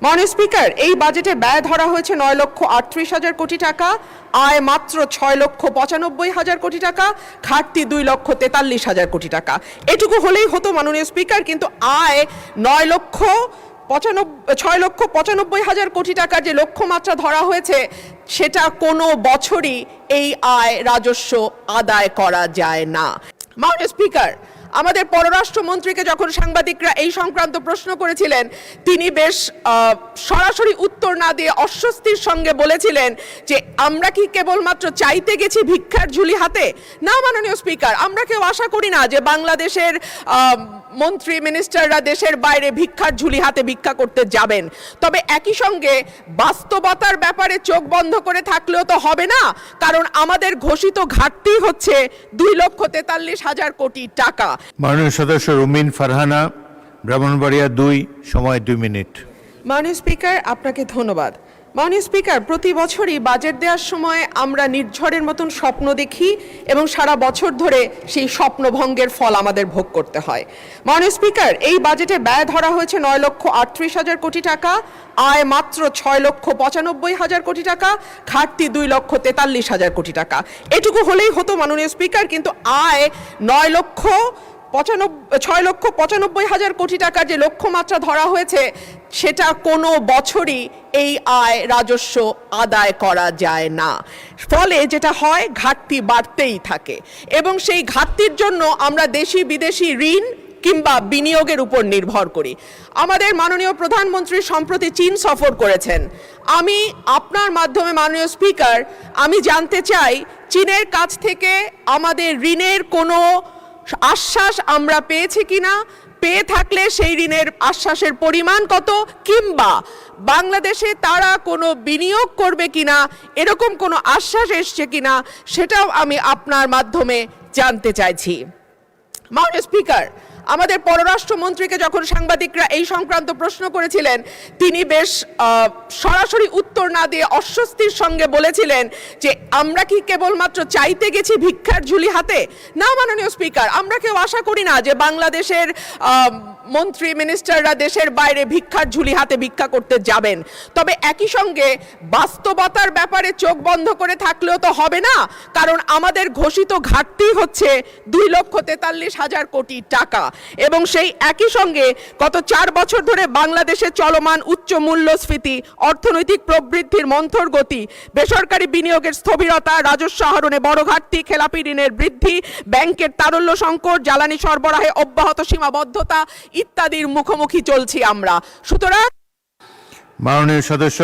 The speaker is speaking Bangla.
মাননীয় স্পিকার, এই বাজেটে ব্যয় ধরা হয়েছে 9,38,000 কোটি টাকা, আয় মাত্র 6,95,000 কোটি টাকা, ঘাটতি 2,43,000 কোটি টাকা। এটুকু হলেই হতো মাননীয় স্পিকার, কিন্তু আয় 6,95,000 কোটি টাকার যে লক্ষ্যমাত্রা ধরা হয়েছে সেটা কোনো বছরই এই আয় রাজস্ব আদায় করা যায় না। মাননীয় স্পিকার, আমাদের পররাষ্ট্রমন্ত্রীকে যখন সাংবাদিকরা এই সংক্রান্ত প্রশ্ন করেছিলেন, তিনি বেশ সরাসরি উত্তর না দিয়ে অস্বস্তির সঙ্গে বলেছিলেন যে আমরা কি কেবলমাত্র চাইতে গেছি ভিক্ষার ঝুলি হাতে? না মাননীয় স্পিকার, আমরা কেউ আশা করি না যে বাংলাদেশের মন্ত্রী মিনিস্টাররা দেশের বাইরে ভিক্ষার ঝুলি হাতে ভিক্ষা করতে যাবেন। তবে একই সঙ্গে বাস্তবতার ব্যাপারে চোখ বন্ধ করে থাকলেও তো হবে না, কারণ আমাদের ঘোষিত ঘাটতি হচ্ছে 2,43,000 কোটি টাকা। মাননীয় সদস্য রুমিন ফারহানা, ব্রাহ্মণবাড়িয়া 2, সময় 2 মিনিট। মাননীয় স্পিকার, আপনাকে ধন্যবাদ। মাননীয় স্পিকার, প্রতি বছরই বাজেট দেওয়ার সময় আমরা নির্ঝরের মতন স্বপ্ন দেখি এবং সারা বছর ধরে সেই স্বপ্নভঙ্গের ফল আমাদের ভোগ করতে হয়। মাননীয় স্পিকার, এই বাজেটে ব্যয় ধরা হয়েছে 9,38,000 কোটি টাকা, আয় মাত্র 6,95,000 কোটি টাকা, ঘাটতি 2,43,000 কোটি টাকা। এটুকু হলেই হতো মাননীয় স্পিকার, কিন্তু আয় 6,95,000 কোটি টাকার যে লক্ষ্যমাত্রা ধরা হয়েছে সেটা কোনো বছরই এই আয় রাজস্ব আদায় করা যায় না। ফলে যেটা হয়, ঘাটতি বাড়তেই থাকে এবং সেই ঘাটতির জন্য আমরা দেশি বিদেশি ঋণ কিংবা বিনিয়োগের উপর নির্ভর করি। আমাদের মাননীয় প্রধানমন্ত্রী সম্প্রতি চীন সফর করেছেন। আমি আপনার মাধ্যমে মাননীয় স্পিকার, আমি জানতে চাই চীনের কাছ থেকে আমাদের ঋণের কোনো আশ্বাস আমরা পেয়েছি কিনা, পেয়ে থাকলে সেই ঋণের আশ্বাসের পরিমাণ কত, কিংবা বাংলাদেশে তারা কোনো বিনিয়োগ করবে কিনা, এরকম কোনো আশ্বাস এসছে কিনা, সেটাও আমি আপনার মাধ্যমে জানতে চাইছি। মাননীয় স্পিকার, আমাদের পররাষ্ট্রমন্ত্রীকে যখন সাংবাদিকরা এই সংক্রান্ত প্রশ্ন করেছিলেন, তিনি বেশ সরাসরি উত্তর না দিয়ে অস্বস্তির সঙ্গে বলেছিলেন যে আমরা কি কেবলমাত্র চাইতে গেছি ভিক্ষার ঝুলি হাতে? না মাননীয় স্পিকার, আমরা কেউ আশা করি না যে বাংলাদেশের মন্ত্রী মিনিস্টাররা দেশের বাইরে ভিক্ষার ঝুলি হাতে ভিক্ষা করতে যাবেন। তবে একই সঙ্গে বাস্তবতার ব্যাপারে চোখ বন্ধ করে থাকলেও তো হবে না, কারণ আমাদের ঘোষিত ঘাটতি হচ্ছে 2,43,000 কোটি টাকা এবং সেই একই সঙ্গে গত 4 বছর ধরে বাংলাদেশে চলমান উচ্চ মূল্যস্ফীতি, অর্থনৈতিক প্রবৃদ্ধির মন্থর গতি, বেসরকারি বিনিয়োগের স্থবিরতা, রাজস্ব আহরণে বড় ঘাটতি, খেলাপি ঋণের বৃদ্ধি, ব্যাংকের তারল্য সংকট, জ্বালানি সরবরাহে অব্যাহত সীমাবদ্ধতা ইত্যাদির মুখোমুখি চলছি আমরা। সুতরাং মাননীয় সদস্য